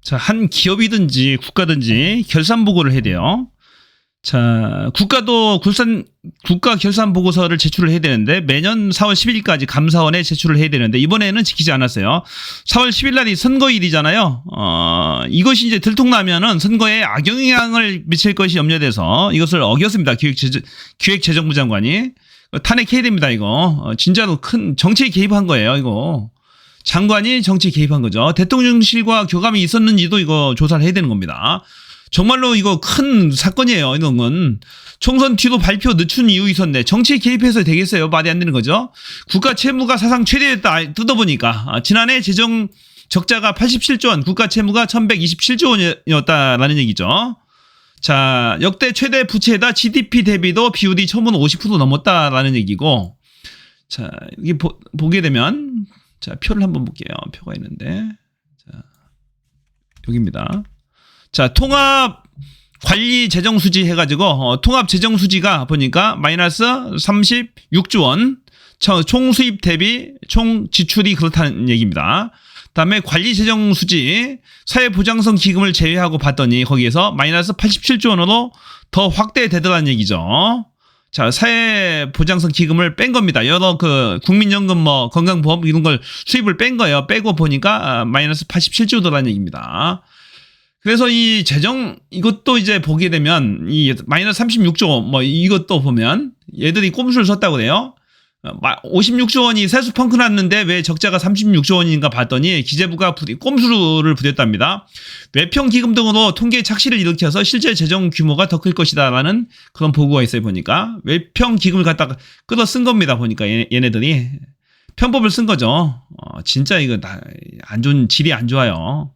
자, 한 기업이든지 국가든지 결산 보고를 해야 돼요. 자, 국가도 국가 결산 보고서를 제출을 해야 되는데 매년 4월 10일까지 감사원에 제출을 해야 되는데 이번에는 지키지 않았어요. 4월 10일 날이 선거일이잖아요. 이것이 이제 들통나면은 선거에 악영향을 미칠 것이 염려돼서 이것을 어겼습니다. 기획재정부 장관이 탄핵해야 됩니다. 이거 진짜로 큰 정치에 개입한 거예요. 이거 장관이 정치에 개입한 거죠. 대통령실과 교감이 있었는지도 이거 조사를 해야 되는 겁니다. 정말로 이거 큰 사건이에요. 이런 건 총선 뒤도 발표 늦춘 이유 있었네. 정치에 개입해서 되겠어요? 말이 안 되는 거죠. 국가 채무가 사상 최대였다 뜯어보니까 지난해 재정 적자가 87조 원, 국가 채무가 1127조 원이었다라는 얘기죠. 자, 역대 최대 부채에다 GDP 대비도 비율이 처음으로 50% 넘었다라는 얘기고, 자, 여기 보게 되면, 자, 표를 한번 볼게요. 표가 있는데, 자, 여기입니다. 자, 통합 관리 재정 수지 해가지고, 통합 재정 수지가 보니까 마이너스 36조 원, 총 수입 대비 총 지출이 그렇다는 얘기입니다. 다음에 관리 재정 수지, 사회보장성 기금을 제외하고 봤더니 거기에서 마이너스 87조 원으로 더 확대되더라는 얘기죠. 자, 사회보장성 기금을 뺀 겁니다. 여러 국민연금 뭐 건강보험 이런 걸 수입을 뺀 거예요. 빼고 보니까 마이너스 87조더라는 얘기입니다. 그래서 이 재정 이것도 이제 보게 되면 이 마이너스 36조 뭐 이것도 보면 얘들이 꼼수를 썼다고 그래요. 56조 원이 세수 펑크 났는데 왜 적자가 36조 원인가 봤더니 기재부가 꼼수를 부렸답니다. 외평 기금 등으로 통계 착시를 일으켜서 실제 재정 규모가 더 클 것이다 라는 그런 보고가 있어요. 보니까 외평 기금을 갖다가 끌어 쓴 겁니다. 보니까 얘네들이 편법을 쓴 거죠. 진짜 이거 안 좋은 질이 안 좋아요.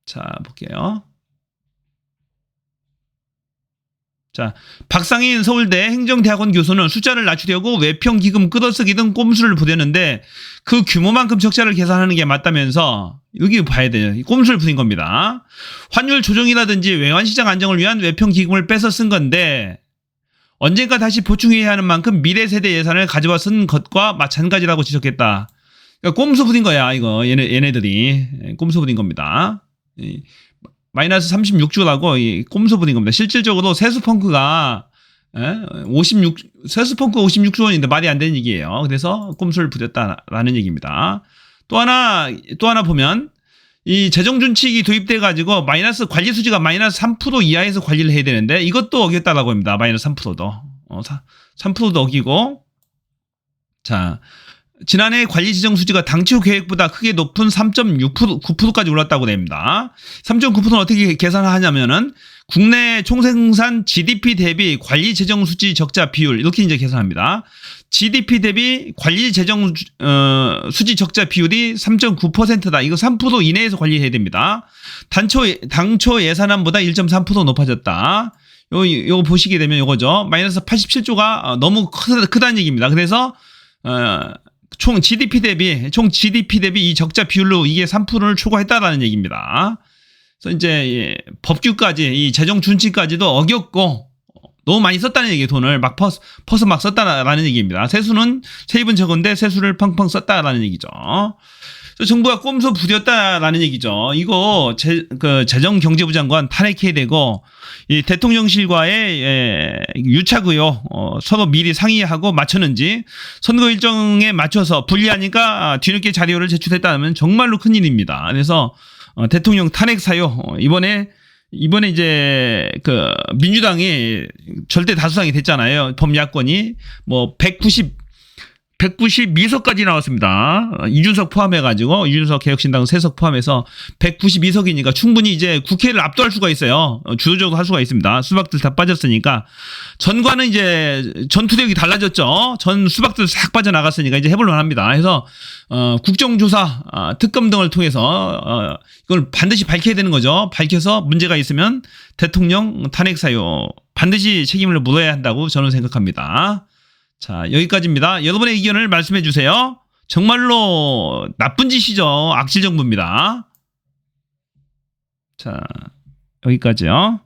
자, 볼게요. 자, 박상인 서울대 행정대학원 교수는 숫자를 낮추려고 외평기금 끌어쓰기 등 꼼수를 부렸는데 그 규모만큼 적자를 계산하는 게 맞다면서 여기 봐야 돼요. 꼼수를 부린 겁니다. 환율 조정이라든지 외환시장 안정을 위한 외평기금을 빼서 쓴 건데 언젠가 다시 보충해야 하는 만큼 미래세대 예산을 가져와 쓴 것과 마찬가지라고 지적했다. 그러니까 꼼수 부린 거야. 이거 얘네들이 꼼수 부린 겁니다. 마이너스 36조라고 꼼수 부린 겁니다. 실질적으로 세수펑크가 56조 원인데 말이 안 되는 얘기예요. 그래서 꼼수를 부렸다라는 얘기입니다. 또 하나 보면 이 재정준칙이 도입돼 가지고 마이너스 관리 수지가 마이너스 3% 이하에서 관리를 해야 되는데 이것도 어겼다라고 합니다. 마이너스 3%도 3%도 어기고, 자, 지난해 관리 재정 수지가 당초 계획보다 크게 높은 3.9%까지 올랐다고 됩니다. 3.9%는 어떻게 계산하냐면은 국내 총생산 GDP 대비 관리 재정 수지 적자 비율 이렇게 이제 계산합니다. GDP 대비 관리 재정 수지 적자 비율이 3.9%다. 이거 3% 이내에서 관리해야 됩니다. 당초 예산안보다 1.3% 높아졌다. 요거 보시게 되면 요거죠. 마이너스 87조가 너무 크다는 얘기입니다. 그래서 총 GDP 대비 이 적자 비율로 이게 3%를 초과했다라는 얘기입니다. 그래서 이제 법규까지 이 재정 준칙까지도 어겼고 너무 많이 썼다는 얘기예요. 돈을 막 퍼서 막 썼다라는 얘기입니다. 세입은 적은데 세수를 펑펑 썼다라는 얘기죠. 그래서 정부가 꼼수 부렸다라는 얘기죠. 이거 재정경제부 장관 탄핵해야 되고 이 대통령실과의 유착 의혹 서로 미리 상의하고 맞췄는지 선거 일정에 맞춰서 불리하니까 뒤늦게 자료를 제출했다면 정말로 큰일입니다. 그래서 대통령 탄핵 사유 이번에 이제 민주당이 절대 다수당이 됐잖아요. 범야권이 뭐 192석까지 나왔습니다. 이준석 포함해가지고, 이준석 개혁신당 3석 포함해서 192석이니까 충분히 이제 국회를 압도할 수가 있어요. 주도적으로 할 수가 있습니다. 수박들 다 빠졌으니까. 전과는 이제 전투력이 달라졌죠. 전 수박들 싹 빠져나갔으니까 이제 해볼만 합니다. 그래서, 국정조사, 특검 등을 통해서, 이걸 반드시 밝혀야 되는 거죠. 밝혀서 문제가 있으면 대통령 탄핵 사유 반드시 책임을 물어야 한다고 저는 생각합니다. 자, 여기까지입니다. 여러분의 의견을 말씀해 주세요. 정말로 나쁜 짓이죠. 악질 정부입니다. 자, 여기까지요.